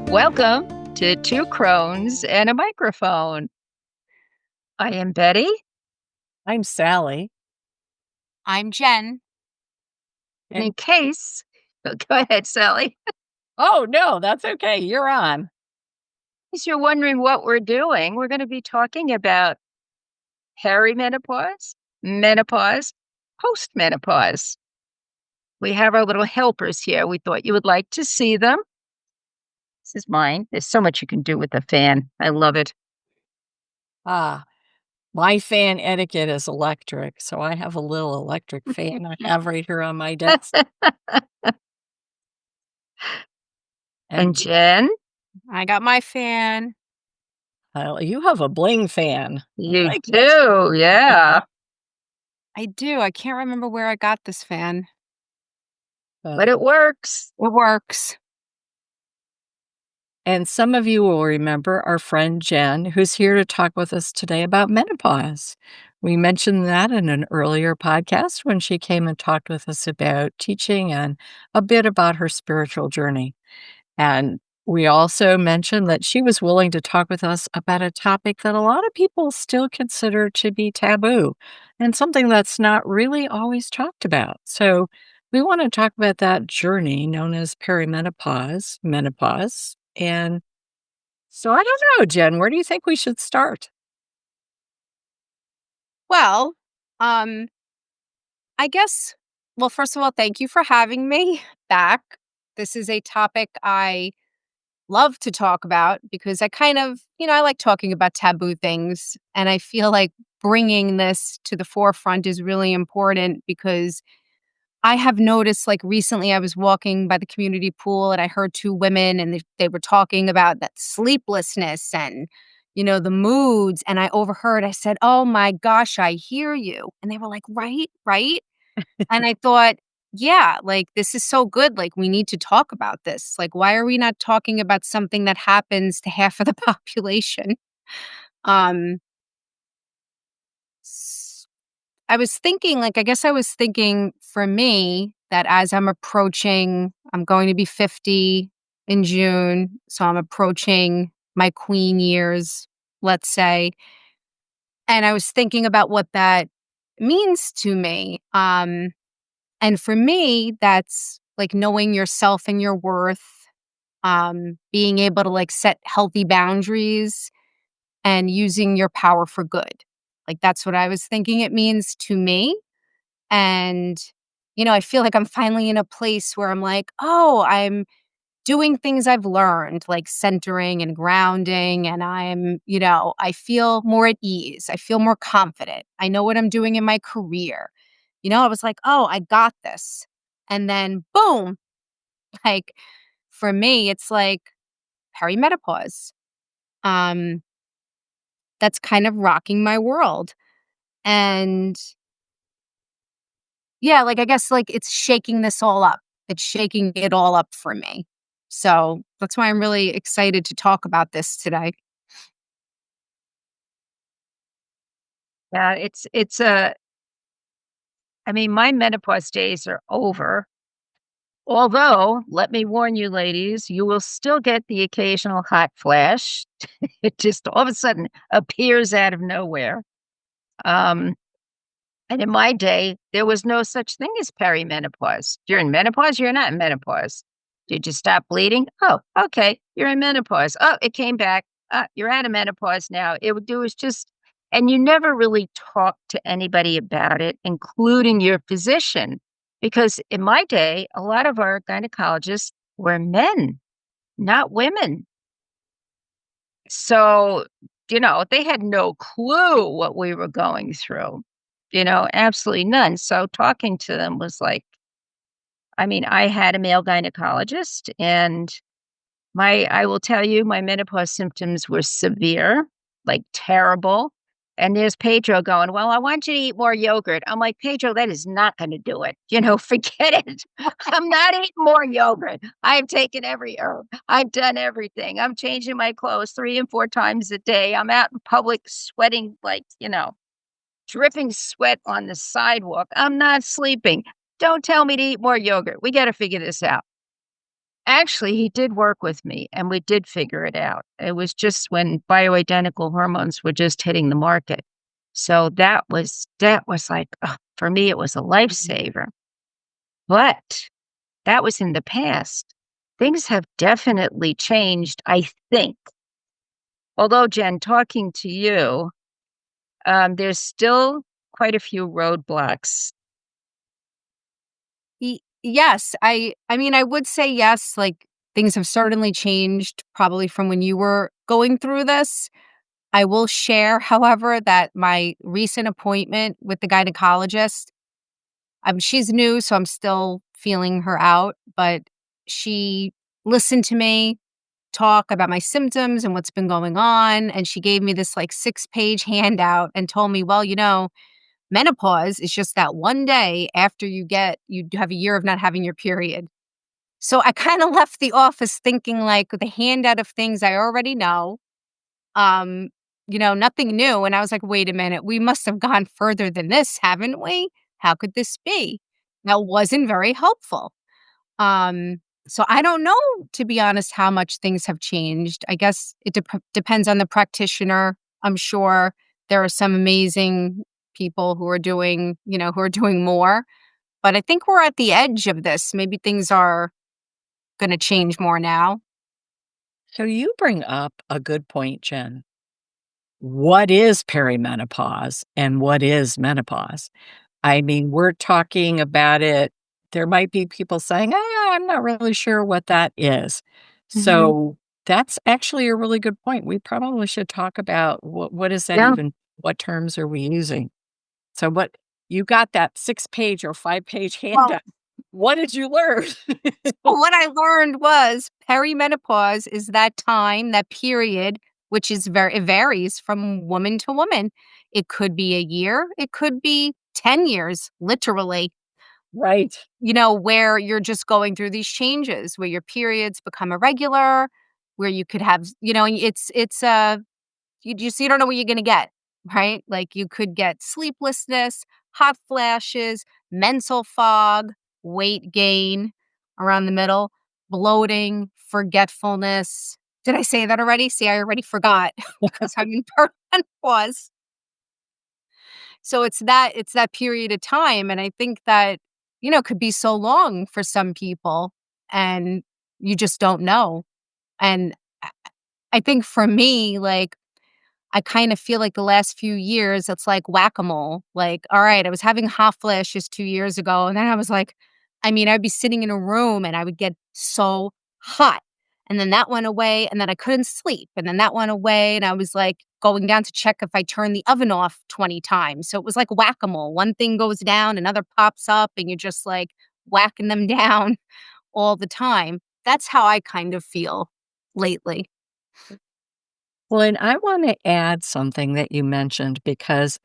Welcome to Two Crones and a Microphone. I am Betty. I'm Sally. I'm Jen. And in case, go ahead, Sally. Oh, no, that's okay. You're on. If you're wondering what we're doing, we're going to be talking about perimenopause, menopause, postmenopause. We have our little helpers here. We thought you would like to see them. This is mine. There's so much you can do with the fan. I love it. My fan etiquette is electric, so I have a little electric fan I have right here on my desk. And Jen? I got my fan. You have a bling fan. You do, yeah. I do. I can't remember where I got this fan. But it works. It works. And some of you will remember our friend Jen, who's here to talk with us today about menopause. We mentioned that in an earlier podcast when she came and talked with us about teaching and a bit about her spiritual journey. And we also mentioned that she was willing to talk with us about a topic that a lot of people still consider to be taboo and something that's not really always talked about. So we want to talk about that journey known as perimenopause, menopause. And so I don't know, Jen, where do you think we should start? Well, I guess, first of all, thank you for having me back. This is a topic I love to talk about because I kind of, I like talking about taboo things. And I feel like bringing this to the forefront is really important because I have noticed, like, recently I was walking by the community pool and I heard two women and they were talking about that sleeplessness and, the moods. And I overheard, I said, "Oh my gosh, I hear you." And they were like, "Right, right." And I thought, yeah, like, this is so good. Like, we need to talk about this. Like, why are we not talking about something that happens to half of the population? Um, I was thinking, for me that as I'm going to be 50 in June. So I'm approaching my queen years, let's say. And I was thinking about what that means to me. And for me, that's like knowing yourself and your worth, being able to like set healthy boundaries and using your power for good. Like that's what I was thinking it means to me. And, I feel like I'm finally in a place where I'm like, oh, I'm doing things I've learned, like centering and grounding. And I feel more at ease. I feel more confident. I know what I'm doing in my career. I was like, oh, I got this. And then boom, like for me, it's like perimenopause. That's kind of rocking my world. And yeah, like, I guess, like, it's shaking this all up. It's shaking it all up for me. So that's why I'm really excited to talk about this today. Yeah, my menopause days are over. Although, let me warn you, ladies, you will still get the occasional hot flash. It just all of a sudden appears out of nowhere. And in my day, there was no such thing as perimenopause. You're in menopause, you're not in menopause. Did you stop bleeding? Oh, okay, you're in menopause. Oh, it came back. You're out of menopause now. It was just, and you never really talked to anybody about it, including your physician. Because in my day, a lot of our gynecologists were men, not women. So, they had no clue what we were going through, absolutely none. So talking to them was like, I had a male gynecologist and I will tell you, my menopause symptoms were severe, like terrible. And there's Pedro going, "Well, I want you to eat more yogurt." I'm like, "Pedro, that is not going to do it. Forget it. I'm not eating more yogurt. I've taken every herb. I've done everything. I'm changing my clothes 3 and 4 times a day. I'm out in public sweating like, dripping sweat on the sidewalk. I'm not sleeping. Don't tell me to eat more yogurt. We got to figure this out." Actually, he did work with me, and we did figure it out. It was just when bioidentical hormones were just hitting the market. So that was like, ugh, for me, it was a lifesaver. But that was in the past. Things have definitely changed, I think. Although, Jen, talking to you, there's still quite a few roadblocks. Yes, I mean, I would say yes, like, things have certainly changed probably from when you were going through this. I will share, however, that my recent appointment with the gynecologist, she's new, so I'm still feeling her out, but she listened to me talk about my symptoms and what's been going on, and she gave me this, like, six-page handout and told me, "Well, menopause is just that one day after you have a year of not having your period." So I kinda left the office thinking, like, the handout of things I already know, um, nothing new, and I was like, "Wait a minute, we must have gone further than this, haven't we? How could this be?" That wasn't very helpful. Um, so I don't know, to be honest, how much things have changed. I guess it depends on the practitioner. I'm sure there are some amazing people who are doing more, but I think we're at the edge of this. Maybe things are gonna change more now. So you bring up a good point, Jen. What is perimenopause and what is menopause? I mean, we're talking about it. There might be people saying, I'm not really sure what that is. Mhm. So that's actually a really good point. We probably should talk about what is that Yeah. even? What terms are we using? So what you got that 6-page or 5-page Well, handout. What did you learn? what I learned was perimenopause is that time, that period, which is it varies from woman to woman. It could be a year, it could be 10 years, literally, Right. where you're just going through these changes, where your periods become irregular, where you could have, and you don't know what you're gonna get, right? Like, you could get sleeplessness, hot flashes, mental fog, weight gain around the middle, bloating, forgetfulness. Did I say that already? See, I already forgot because I'm in perimenopause. So it's that period of time, and I think that, could be so long for some people, and you just don't know. And I I think for me, like, I kind of feel like the last few years, it's like whack-a-mole. Like, all right, I was having hot flashes 2 years ago, and then I was like, I'd be sitting in a room and I would get so hot. And then that went away, and then I couldn't sleep. And then that went away, and I was like going down to check if I turned the oven off 20 times. So it was like whack-a-mole. One thing goes down, another pops up, and you're just like whacking them down all the time. That's how I kind of feel lately. Well, and I wanna add something that you mentioned because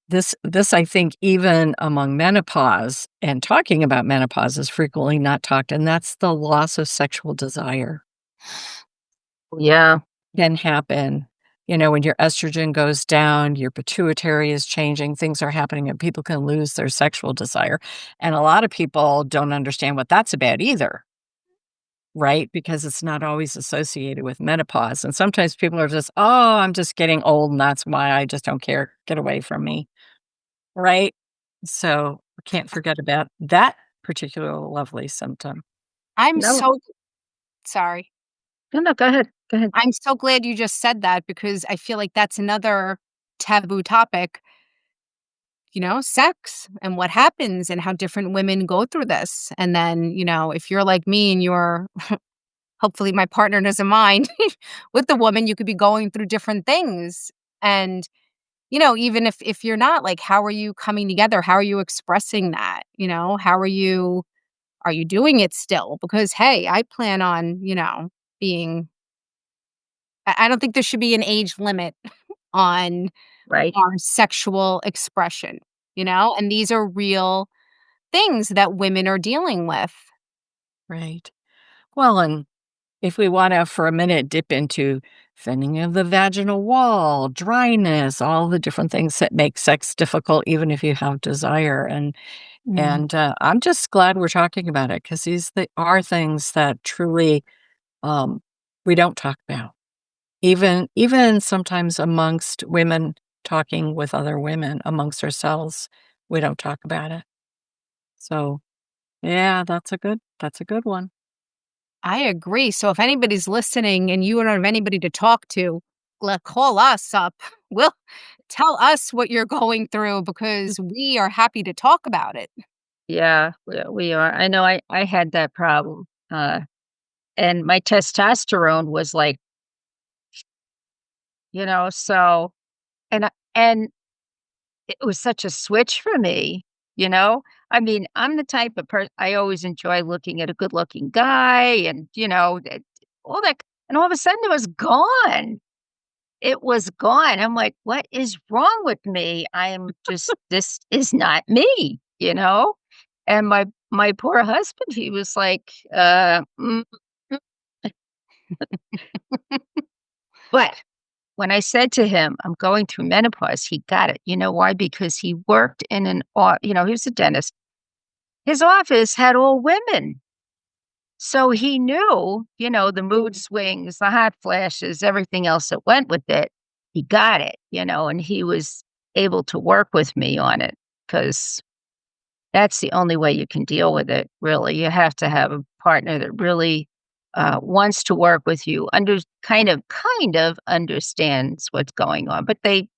this I think even among menopause and talking about menopause is frequently not talked, and that's the loss of sexual desire Yeah, can happen. When your estrogen goes down, your pituitary is changing, things are happening, and people can lose their sexual desire, and a lot of people don't understand what that's about either, right? Because it's not always associated with menopause, and sometimes people are just, "Oh, I'm just getting old, and that's why I just don't care. Get away from me." Right? So, we can't forget about that particular lovely symptom. I'm no, so sorry. no, no, go ahead, go ahead. I'm so glad you just said that because I feel like that's another taboo topic, sex and what happens and how different women go through this. And then, if you're like me and you're hopefully my partner doesn't mind with the woman, you could be going through different things. And, even if you're not, like, how are you coming together? How are you expressing that? How are you doing it still? Because hey, I plan on, being I don't think there should be an age limit on Right, our sexual expression, and these are real things that women are dealing with. Right. Well, and if we wanna, for a minute, dip into thinning of the vaginal wall, dryness, all the different things that make sex difficult even if you have desire, and, And I'm just glad we're talking about it because these are things that truly um, we don't talk about. Even sometimes amongst women talking with other women amongst ourselves, we don't talk about it. So yeah, that's a good one. I agree. So if anybody's listening and you don't have anybody to talk to, call us up. We'll tell us what you're going through because we are happy to talk about it. Yeah, we are. I know I had that problem, and my testosterone was like, so and it was such a switch for me, you know? I mean, I'm the type of person I always enjoy looking at a good-looking guy and, all that, and all of a sudden it was gone. It was gone. I'm like, "What is wrong with me? I am just this is not me," you know? And my poor husband, he was like, mm." But when I said to him, "I'm going through menopause," he got it. You know why? Because he worked in he was a dentist. His office had all women. So he knew, the mood swings, the hot flashes, everything else that went with it. He got it, and he was able to work with me on it because that's the only way you can deal with it, really. You have to have a partner that really wants to work with you, kind of understands what's going on. But they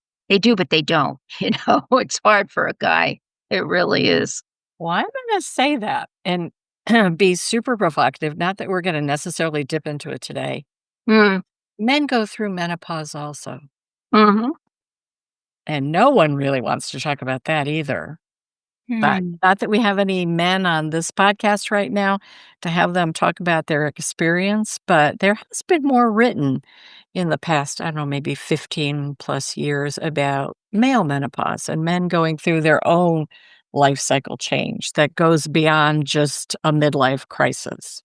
do, but they don't. It's hard for a guy. It really is. Well, I'm gonna say that and be super provocative, not that we're gonna necessarily dip into it today. Mm, Men go through menopause also, hmm. and no one really wants to talk about that either. But Hmm. not that we have any men on this podcast right now to have them talk about their experience, but there has been more written in the past, I don't know, maybe 15 plus years about male menopause and men going through their own life cycle change that goes beyond just a midlife crisis,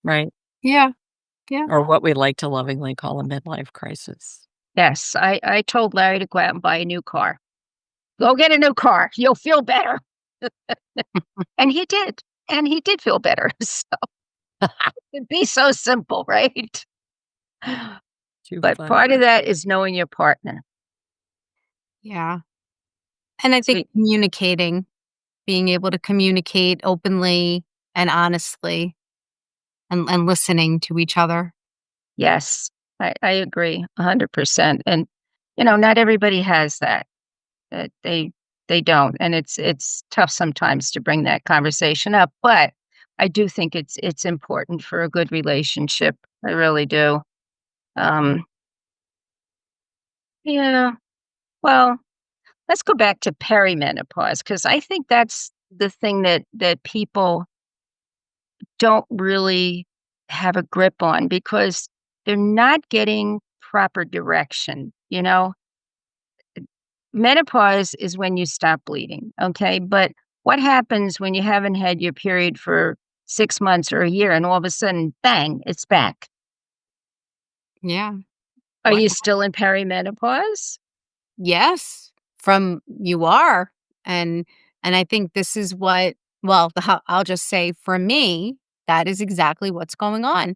right? Yeah. Yeah. Or what we like to lovingly call a midlife crisis. Yes, I told Larry to go out and buy a new car. Go get a new car. You'll feel better. And he did. And he did feel better. So it'd be so simple, right? Too But funny. part of that is knowing your partner. Yeah. And I So think communicating, being able to communicate openly and honestly and listening to each other. yes, I agree 100%. And, not everybody has that. They don't. And it's tough sometimes to bring that conversation up. But I do think it's important for a good relationship. I really do. Um, yeah. Well, let's go back to perimenopause because I think that's the thing that people don't really have a grip on because they're not getting proper direction, Menopause is when you stop bleeding, okay? But what happens when you haven't had your period for 6 months or a year and all of a sudden, bang, it's back? Yeah. Are What? you still in perimenopause? Yes. From you are. And and I think this is what I'll just say for me, that is exactly what's going on.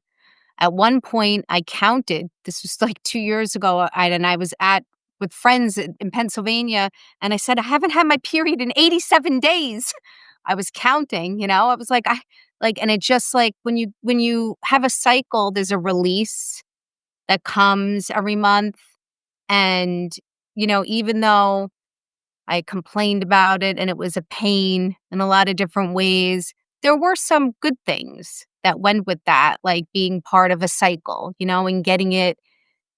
At one point, I counted, this was like 2 years ago, I was at with friends in Pennsylvania, and I said, "I haven't had my period in 87 days." I was counting, I was like, and it just like when you have a cycle, there's a release that comes every month, and, even though I complained about it and it was a pain in a lot of different ways, there were some good things that went with that, like being part of a cycle, and getting it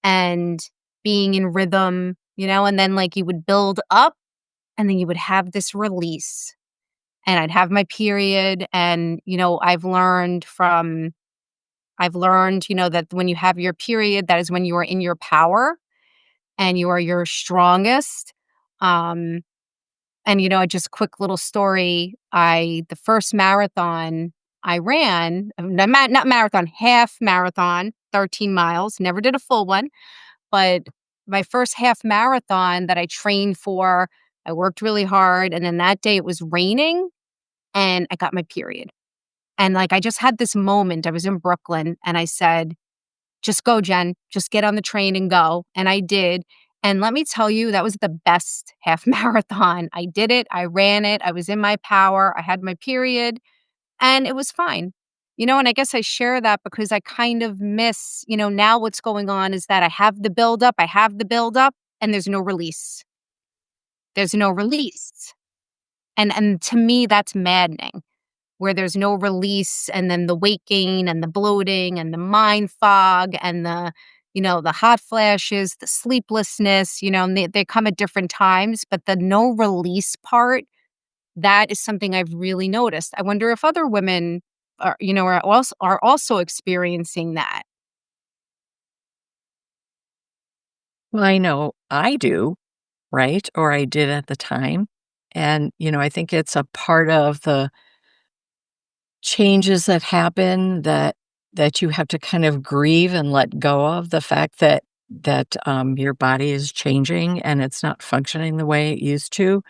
and being in rhythm, and then like you would build up and then you would have this release. And I'd have my period and I've learned, that when you have your period, that is when you are in your power and you are your strongest. Um and just quick little story, the first marathon I ran, not marathon, half marathon, 13 miles, never did a full one, but my first half marathon that I trained for, I worked really hard, and then that day it was raining, and I got my period. And, like, I just had this moment. I was in Brooklyn, and I said, "Just go, Jen. Just get on the train and go." And I did. And let me tell you, that was the best half marathon. I did it. I ran it. I was in my power. I had my period, and it was fine. And I guess I share that because I kind of miss, now what's going on is that I have the buildup, and there's no release. There's no release. And to me, that's maddening, where there's no release, and then the weight gain and the bloating and the mind fog and the hot flashes, the sleeplessness, and they come at different times, but the no release part, that is something I've really noticed. I wonder if other women are also experiencing that. Well, I know I do, right? Or I did at the time. And, I think it's a part of the changes that happen that you have to kind of grieve and let go of the fact that your body is changing and it's not functioning the way it used to.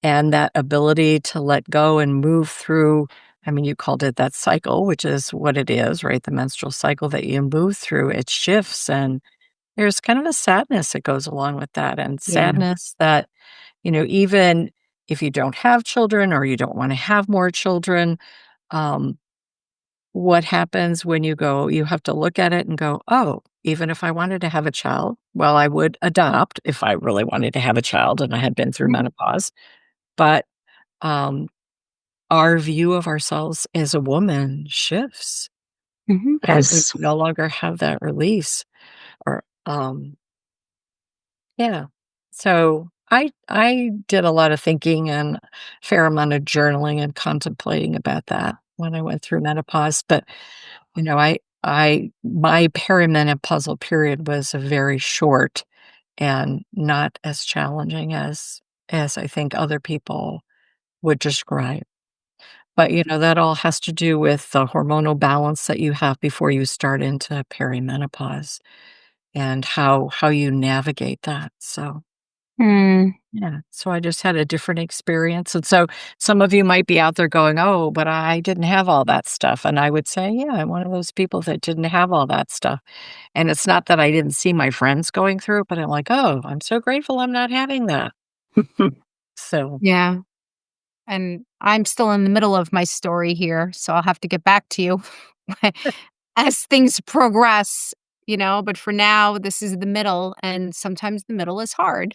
And that ability to let go and move through, I mean, you called it that cycle, which is what it is, right? The menstrual cycle that you move through, it shifts, and there's kind of a sadness that goes along with that, and Yeah. sadness that, even if you don't have children or you don't wanna have more children, um, what happens when you have to look at it and go, "Oh, even if I wanted to have a child, well, I would adopt if I really wanted to have a child and I had been through Mhm, menopause." But, um, our view of ourselves as a woman shifts mhm, when Yes. we no longer have that release or, yeah. So, I did a lot of thinking and a fair amount of journaling and contemplating about that when I went through menopause, but, I my perimenopausal period was a very short and not as challenging as I think other people would describe. But, that all has to do with the hormonal balance that you have before you start into perimenopause and how you navigate that, so, mm, yeah, so I just had a different experience, and so some of you might be out there going, "Oh, but I didn't have all that stuff," and I would say, "Yeah, I'm one of those people that didn't have all that stuff," and it's not that I didn't see my friends going through it, but I'm like, "Oh, I'm so grateful I'm not having that." So, yeah. And I'm still in the middle of my story here, so I'll have to get back to you as things progress, but for now, this is the middle, and sometimes the middle is hard,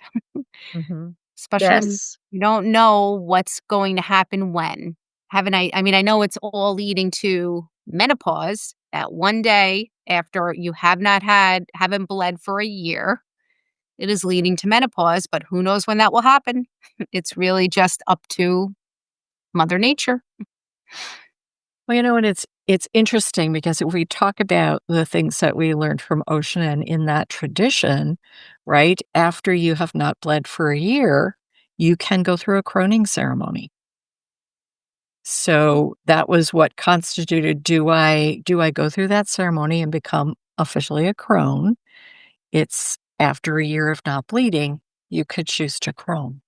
mhm. especially when Yes. you don't know what's going to happen when. Haven't I mean, I know it's all leading to menopause, that one day after you haven't bled for a year, it is leading to menopause, but who knows when that will happen? It's really just up to Mother Nature. Well, and it's interesting because if we talk about the things that we learned from Ocean and in that tradition, right? After you have not bled for a year, you can go through a croning ceremony. So that was what constituted, do I go through that ceremony and become officially a crone? It's after a year of not bleeding, you could choose to crone.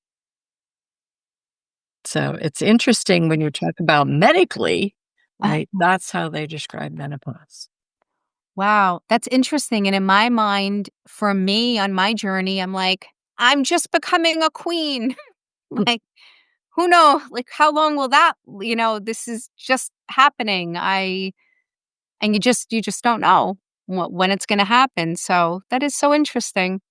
So it's interesting when you talk about medically, right? That's how they describe menopause. Wow, that's interesting, and in my mind, for me, on my journey, I'm like, "I'm just becoming a queen." Like, who know like, how long will this is just happening. You just don't know when it's gonna happen, so that is so interesting.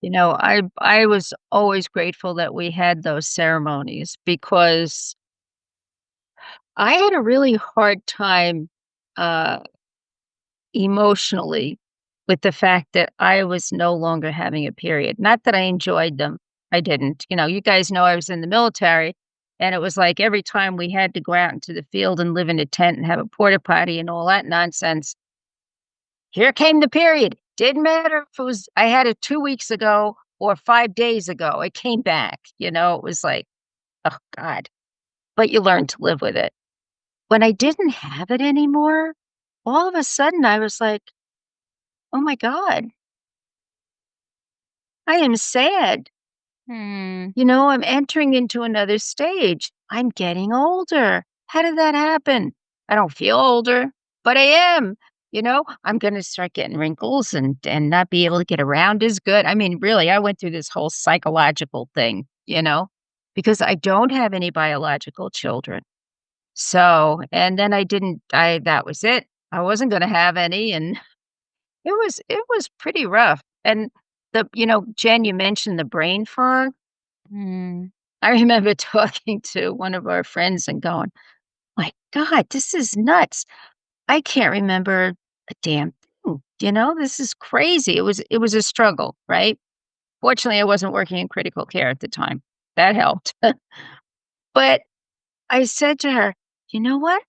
I was always grateful that we had those ceremonies because I had a really hard time, uh, emotionally with the fact that I was no longer having a period. Not that I enjoyed them. I didn't. You guys know I was in the military, and it was like every time we had to go out into the field and live in a tent and have a porta potty and all that nonsense, here came the period. Didn't matter if it was I had it 2 weeks ago or 5 days ago, it came back, it was like, "Oh god," but you learn to live with it. When I didn't have it anymore, all of a sudden I was like, "Oh my god, I am sad." Hmm. I'm entering into another stage. I'm getting older. How did that happen? I don't feel older, but I am. I'm going to start getting wrinkles and not be able to get around as good. I mean, really, I went through this whole psychological thing, because I don't have any biological children. So, and then that was it. I wasn't going to have any, and it was pretty rough. And Jen, you mentioned the brain fog. Hmm. I remember talking to one of our friends and going, "My God, this is nuts. I can't remember a damn thing. This is crazy." It was a struggle, right? Fortunately, I wasn't working in critical care at the time. That helped. But I said to her, "You know what?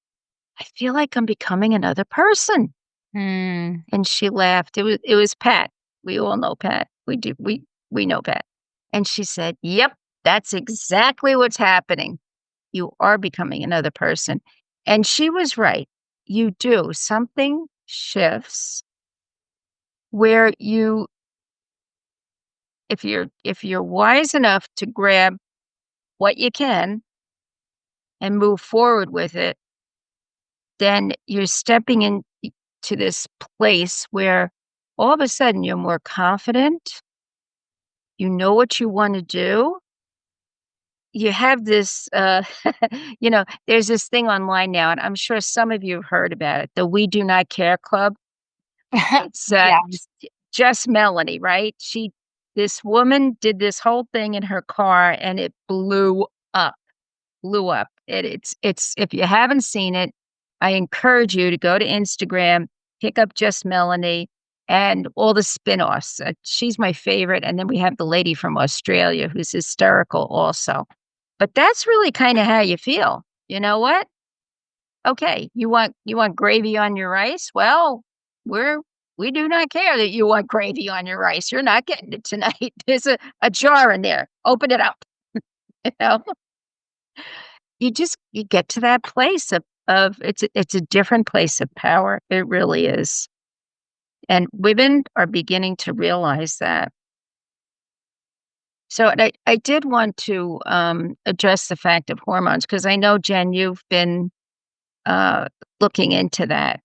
I feel like I'm becoming another person." Hmm. And she laughed. It was Pat. We all know Pat. We know Pat. And she said, "Yep, that's exactly what's happening. You are becoming another person." And she was right. You do. Something shifts where if you're wise enough to grab what you can and move forward with it, then you're stepping to this place where all of a sudden you're more confident. You know what you want to do. You have this, there's this thing online now, and I'm sure some of you have heard about it, the We Do Not Care Club. It's Yes. just Melanie, right? This woman did this whole thing in her car, and it up, blew up. It's if you haven't seen it, I encourage you to go to Instagram, pick up Just Melanie and all the spin-offs. She's my favorite, and then we have the lady from Australia who's hysterical also. But that's really kinda how you feel. You know what? Okay, you want gravy on your rice? Well, we do not care that you want gravy on your rice. You're not getting it tonight. There's a jar in there. Open it up, you know? You get to that place of it's a different place of power. It really is. And women are beginning to realize that. So I did want to address the fact of hormones because I know, Jen, you've been uh, looking into that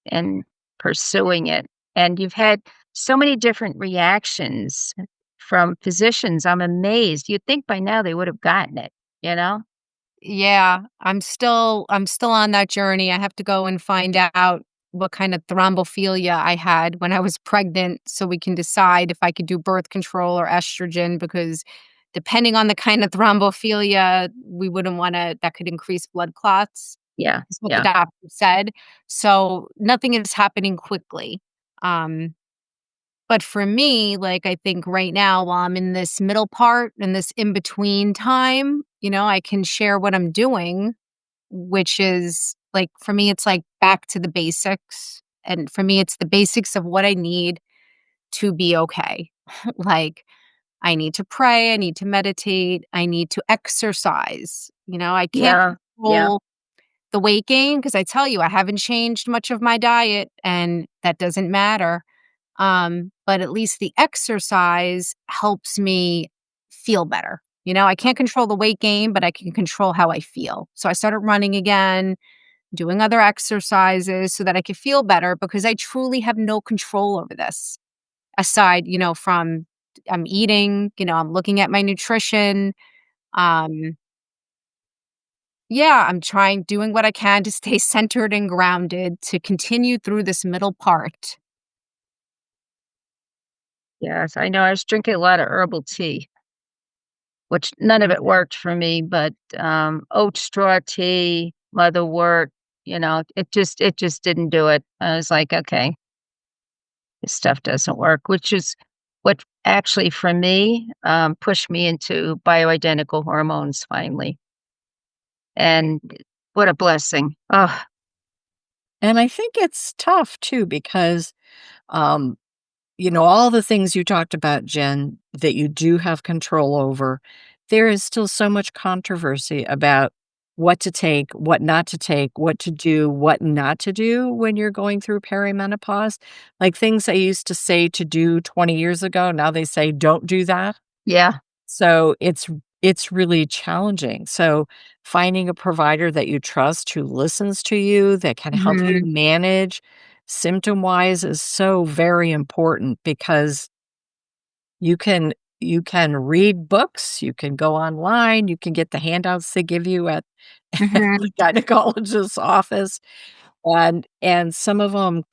and pursuing it. And you've had so many different reactions from physicians. I'm amazed. You'd think by now they would have gotten it, you know? Yeah, I'm still on that journey. I have to go and find out what kind of thrombophilia I had when I was pregnant so we can decide if I could do birth control or estrogen because depending on the kind of thrombophilia, we wouldn't want to that could increase blood clots. Yeah, Is what the yeah, doctor said. So nothing is happening quickly. Um but for me, like, I think right now, while I'm in this middle part, in this in between time, I can share what I'm doing, which is like, for me, it's like back to the basics. And for me, it's the basics of what I need to be okay. Like, I need to pray, I need to meditate, I need to exercise. I can't yeah, yeah, control the weight gain because I tell you, I haven't changed much of my diet, and that doesn't matter. But at least the exercise helps me feel better. I can't control the weight gain, but I can control how I feel. So I started running again, doing other exercises so that I could feel better because I truly have no control over this. Aside, from I'm eating, I'm looking at my nutrition. Um, yeah, I'm doing what I can to stay centered and grounded to continue through this middle part. yes. I know I was drinking a lot of herbal tea, which none of it worked for me, but oat straw tea, motherwort, it just didn't do it. I was like, okay, this stuff doesn't work, which is what actually for me pushed me into bioidentical hormones finally. And what a blessing. Oh, And I think it's tough too because, um, all the things you talked about, Jen, that you do have control over, there is still so much controversy about what to take, what not to take, what to do, what not to do when you're going through perimenopause. Like things I used to say to do 20 years ago, now they say, don't do that. yeah, So it's really challenging. So finding a provider that you trust who listens to you, that can help you Mhm. manage symptom-wise is so very important because you can you can read books, you can go online, you can get the handouts they give you at Mhm. the gynecologist's office, and some of 'em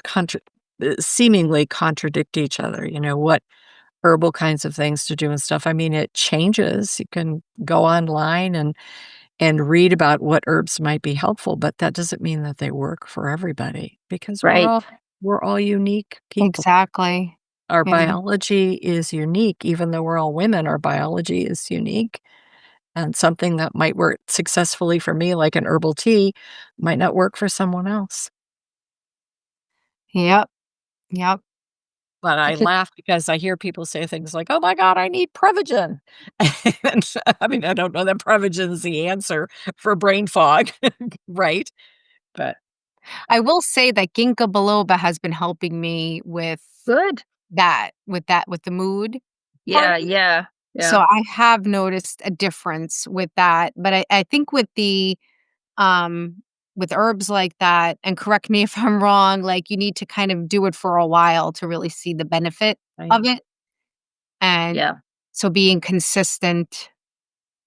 seemingly contradict each other, what herbal kinds of things to do and stuff. I mean, it changes. You can go online and read about what herbs might be helpful, but that doesn't mean that they work for everybody because Right, we're all unique people. Exactly. Our Yeah. biology is unique. Even though we're all women, our biology is unique, and something that might work successfully for me, like an herbal tea, might not work for someone else. Yep. Yep. But I I could laugh because I hear people say things like, "Oh my god, I need Prevagen." And, I mean, I don't know that Prevagen is the answer for brain fog, right? But, I will say that ginkgo biloba has been helping me good. with the mood part. Yeah, yeah, So yeah, I have noticed a difference with that, but I think um with herbs like that, and correct me if I'm wrong, like, you need to kind of do it for a while to really see the benefit I of it, and yeah, so being consistent,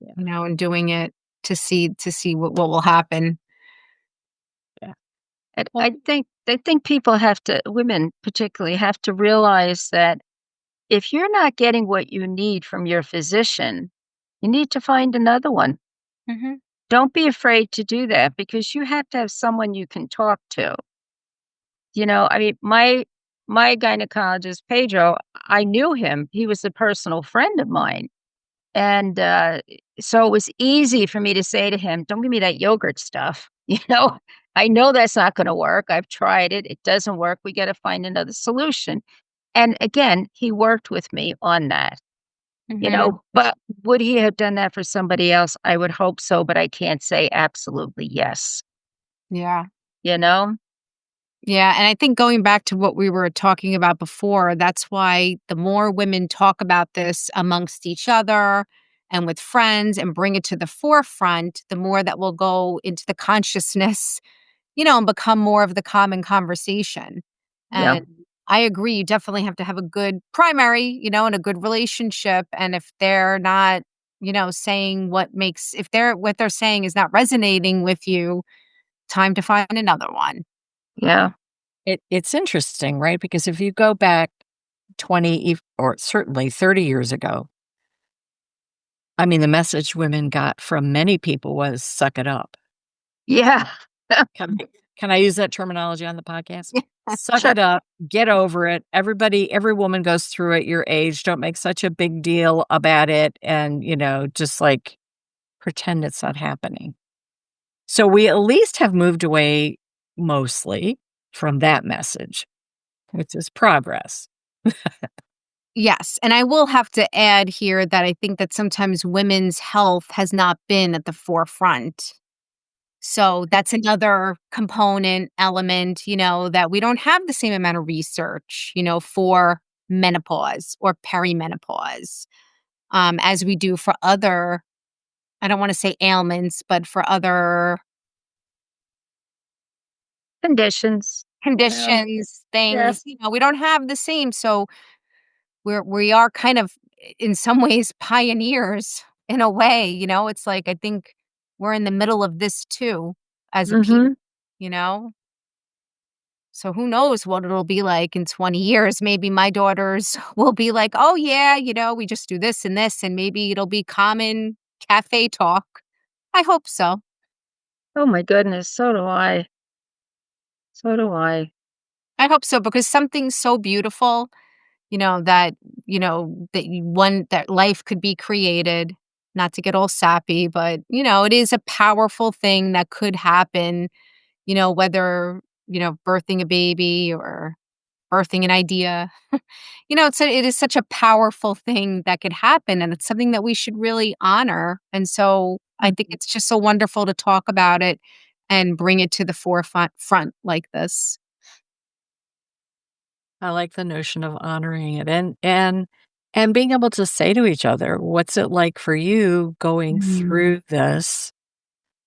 yeah, and doing it to see what will happen. yeah. and Well, I think people have to women particularly have to realize that if you're not getting what you need from your physician, you need to find another one. Mhm. Don't be afraid to do that because you have to have someone you can talk to. I mean, my gynecologist, Pedro, I knew him. He was a personal friend of mine. And so it was easy for me to say to him, don't give me that yogurt stuff. I know that's not going to work. I've tried it. It doesn't work. We got to find another solution. And again, he worked with me on that, Mhm. but would he have done that for somebody else? I would hope so, but I can't say absolutely yes, Yeah. you know? Yeah, and I think going back to what we were talking about before, that's why the more women talk about this amongst each other and with friends and bring it to the forefront, the more that will go into the consciousness, and become more of the common conversation. Yeah. And I agree, you definitely have to have a good primary, and a good relationship. And if they're not, saying what they're saying is not resonating with you, time to find another one. Yeah. it's interesting, right? Because if you go back 20 or certainly 30 years ago, I mean, the message women got from many people was "Suck it up." Yeah. Can I can I use that terminology on the podcast? Suck Sure. it up, get over it. Every woman goes through it your age. Don't make such a big deal about it and, just like pretend it's not happening. So we at least have moved away mostly from that message, which is progress. Yes, and I will have to add here that I think that sometimes women's health has not been at the forefront. So that's another component, element, that we don't have the same amount of research, for menopause or perimenopause, as we do for other, I don't want to say ailments, but for other Conditions. Yeah. conditions, things, Yes. we don't have the same. So we are kind of in some ways pioneers in a way, it's like I think we're in the middle of this too as a people, Mhm. you know? So who knows what it'll be like in 20 years. Maybe my daughters will be like, "Oh yeah, we just do this and this," and maybe it'll be common cafe talk. I hope so. Oh my goodness, so do I. So do I. I hope so because something so beautiful, that that life could be created, not to get all sappy, but it is a powerful thing that could happen, whether birthing a baby or birthing an idea. It is such a powerful thing that could happen, and it's something that we should really honor. And so I think Mhm. it's just so wonderful to talk about it and bring it to the forefront like this. I like the notion of honoring it, and And being able to say to each other, "What's it like for you going Mm. through this?"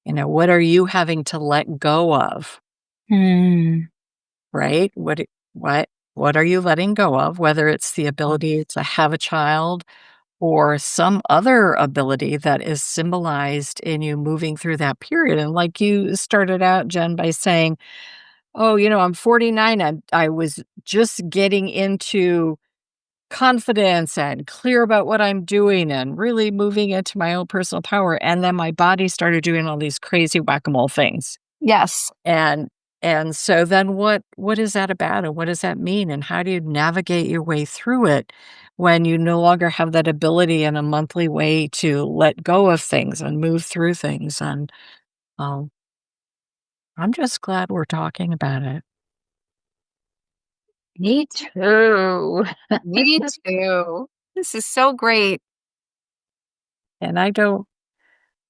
What are you having to let go of, Mm. right? What are you letting go of, whether it's the ability to have a child or some other ability that is symbolized in you moving through that period. And like you started out, Jen, by saying, "Oh, I'm 49. I was just getting into confidence and clear about what I'm doing and really moving into my own personal power. And then my body started doing all these crazy whack-a-mole things." Yes. And so then what is that about, and what does that mean, and how do you navigate your way through it when you no longer have that ability in a monthly way to let go of things and move through things? And um, I'm just glad we're talking about it. Me too. Me too. This is so great. And I don't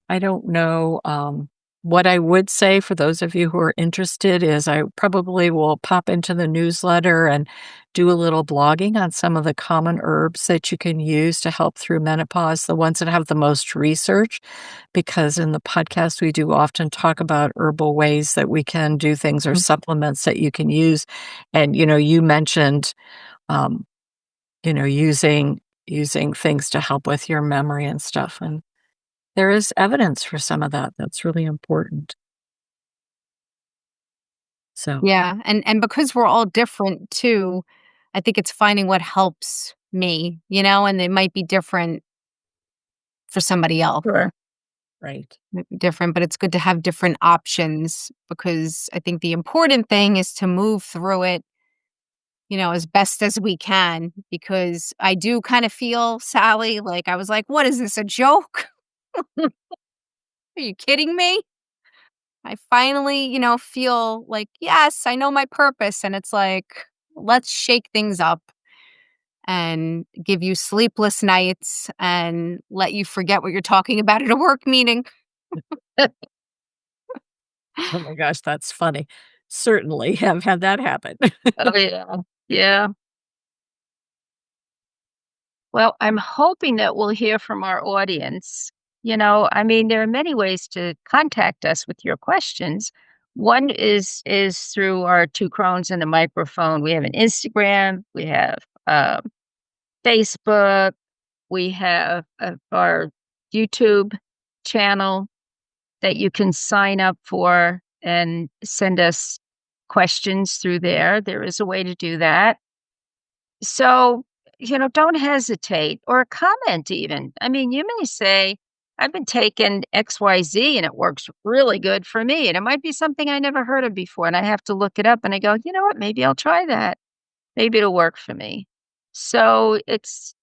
know, what I would say for those of you who are interested is I probably will pop into the newsletter and do a little blogging on some of the common herbs that you can use to help through menopause, the ones that have the most research, because in the podcast, we do often talk about herbal ways that we can do things or Mm. supplements that you can use. And, you mentioned, um, using things to help with your memory and stuff, and there is evidence for some of that that's really important. So, Yeah, and because we're all different too, I think it's finding what helps me, and it might be different for somebody else. Sure. right. Might be different, but it's good to have different options because I think the important thing is to move through it, as best as we can because I do kind of feel, Sally, like I was like, "What is this, a joke? Are you kidding me?" I finally, feel like, "Yes, I know my purpose," and it's like, "Let's shake things up and give you sleepless nights and let you forget what you're talking about at a work meeting." Oh my gosh, that's funny. Certainly have had that happen. Oh, yeah. Yeah. Well, I'm hoping that we'll hear from our audience. I mean, there are many ways to contact us with your questions. One is through our two Crones and a microphone. We have an Instagram, we have Facebook, we have our YouTube channel that you can sign up for and send us questions through there. There is a way to do that. So, don't hesitate or comment even. I mean, you may say, I've been taking XYZ and it works really good for me. And it might be something I never heard of before. And I have to look it up and I go, you know what? Maybe I'll try that. Maybe it'll work for me. So it's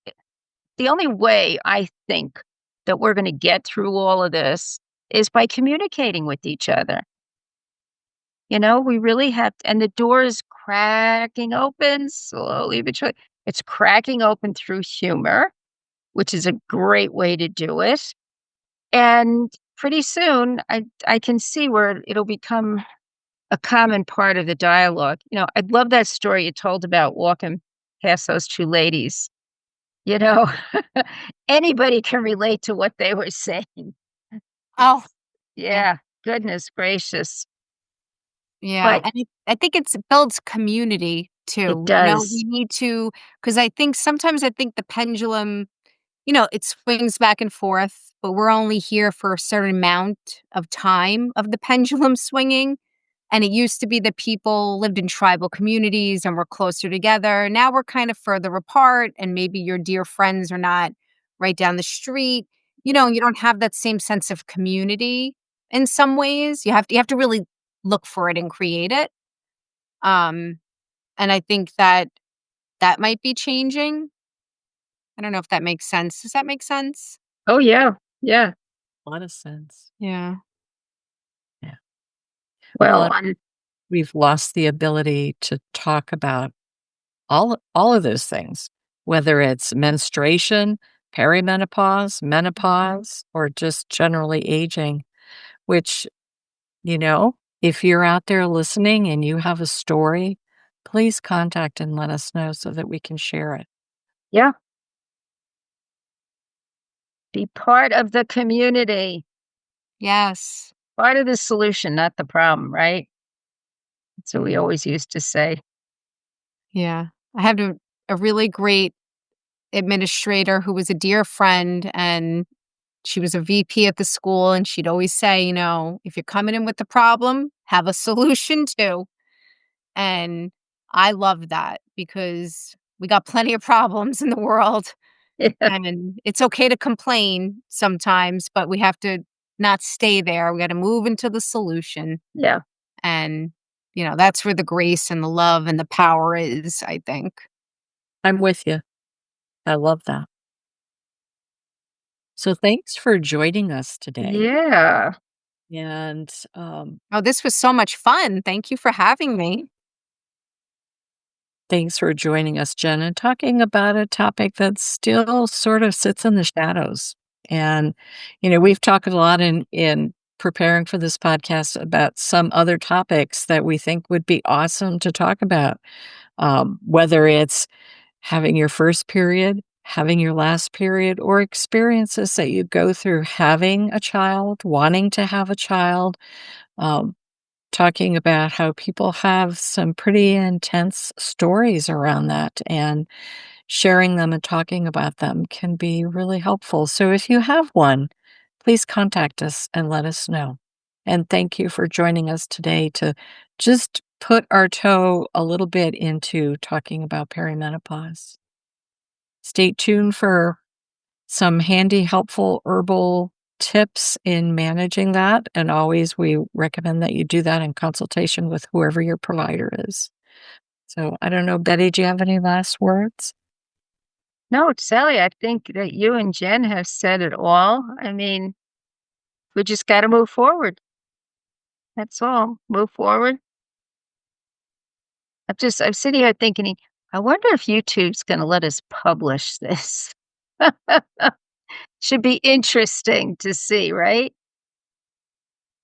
the only way I think that we're going to get through all of this is by communicating with each other. We really have, and the door is cracking open slowly but surely. It's cracking open through humor, which is a great way to do it. And pretty soon, I can see where it'll become a common part of the dialogue. I love that story you told about walking past those two ladies. You know, anybody can relate to what they were saying. Oh, yeah. Yeah, goodness gracious. Yeah, But and I think it builds community it too, we does. need to because I think sometimes I think the pendulum, it swings back and forth, but we're only here for a certain amount of time of the pendulum swinging, and it used to be that people lived in tribal communities and were closer together. Now we're kind of further apart, and maybe your dear friends are not right down the street, and you don't have that same sense of community in some ways. You have to really look for it and create it. Um, and I think that might be changing. I don't know if that makes sense. Does that make sense? Oh, yeah, yeah. A lot of sense. Yeah. Yeah. Well, Well, we've lost the ability to talk about all of those things, whether it's menstruation, perimenopause, menopause, or just generally aging, which, if you're out there listening and you have a story, please contact and let us know so that we can share it. yeah. Be part of the community. Yes. Part of the solution, not the problem, right? That's what we always used to say. Yeah. I had a really great administrator who was a dear friend, and she was a VP at the school, and she'd always say, if you're coming in with the problem, have a solution too. And I love that because we got plenty of problems in the world, Yeah. and it's okay to complain sometimes, but we have to not stay there. We got to move into the solution. Yeah. And, that's where the grace and the love and the power is, I think. I'm with you. I love that. So thanks for joining us today. Yeah. And Oh, this was so much fun. Thank you for having me. thanks for joining us, Jen, and talking about a topic that still sort of sits in the shadows. And, we've talked a lot in preparing for this podcast about some other topics that we think would be awesome to talk about, whether it's having your first period, having your last period, or experiences that you go through having a child, wanting to have a child, um, talking about how people have some pretty intense stories around that, and sharing them and talking about them can be really helpful. So if you have one, please contact us and let us know. And thank you for joining us today to just put our toe a little bit into talking about perimenopause. Stay tuned for some handy, helpful herbal tips in managing that. And always, we recommend that you do that in consultation with whoever your provider is. So I don't know, Betty, do you have any last words? No, Sally, I think that you and Jen have said it all. I mean, we just got to move forward. That's all. Move forward. I'm sitting here thinking, I wonder if YouTube's going to let us publish this. Should be interesting to see, right?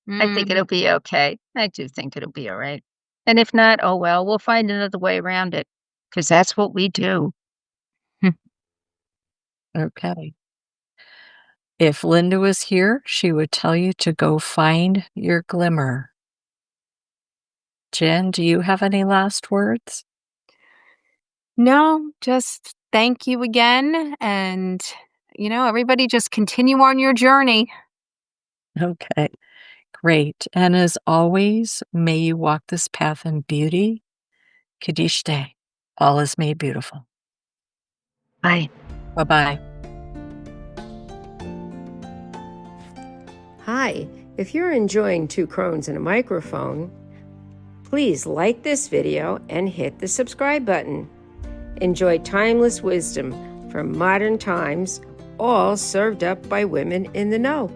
I think Mm. it'll be okay. I do think it'll be all right. And if not, oh well, we'll find another way around it because that's what we do. Okay. If Linda was here, she would tell you to go find your glimmer. Jen, do you have any last words? No, just thank you again. And, everybody just continue on your journey. Okay, great. And as always, may you walk this path in beauty. Kadishte. All is made beautiful. Bye. Bye-bye. Hi, if you're enjoying Two Crones and a Microphone, please like this video and hit the subscribe button. Enjoy timeless wisdom from modern times, all served up by women in the know.